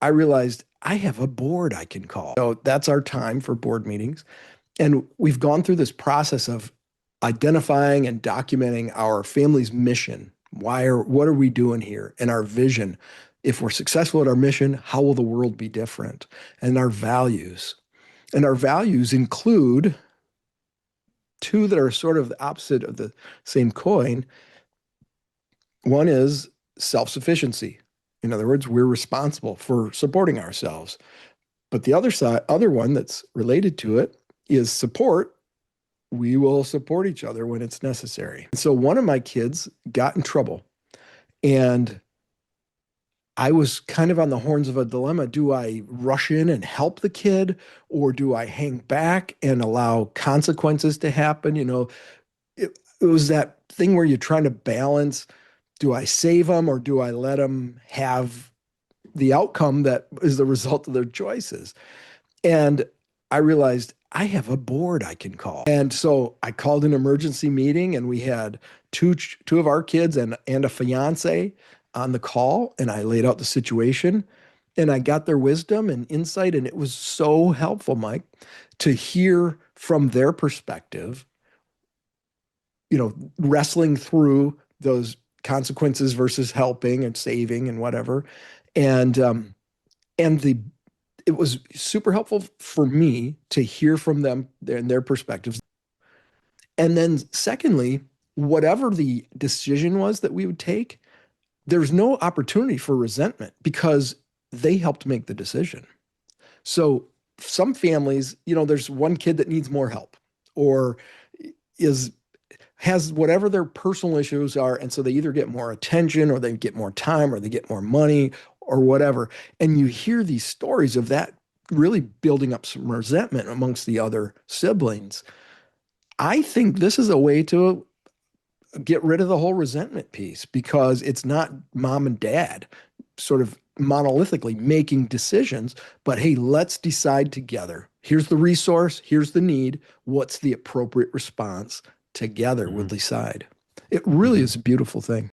I realized I have a board I can call. So that's our time for board meetings. And we've gone through this process of identifying and documenting our family's mission. What are we doing here? And our vision. If we're successful at our mission, how will the world be different? And our values. And our values include two that are sort of the opposite of the same coin. One is self-sufficiency. In other words, we're responsible for supporting ourselves. But the other one that's related to it is support. We will support each other when it's necessary. So one of my kids got in trouble, and I was kind of on the horns of a dilemma. Do I rush in and help the kid, or do I hang back and allow consequences to happen? It was that thing where you're trying to balance, do I save them or do I let them have the outcome that is the result of their choices? And I realized I have a board I can call. And so I called an emergency meeting, and we had two of our kids and a fiance on the call, and I laid out the situation, and I got their wisdom and insight, and it was so helpful, Mike, to hear from their perspective, wrestling through those consequences versus helping and saving and whatever. And it was super helpful for me to hear from them and their perspectives. And then secondly, whatever the decision was that we would take, there's no opportunity for resentment because they helped make the decision. So some families, there's one kid that needs more help or is has whatever their personal issues are. And so they either get more attention or they get more time or they get more money or whatever. And you hear these stories of that really building up some resentment amongst the other siblings. I think this is a way to get rid of the whole resentment piece because it's not mom and dad sort of monolithically making decisions, but hey, let's decide together. Here's the resource, here's the need, what's the appropriate response? Together we'll Hmm. decide. It really Hmm. is a beautiful thing.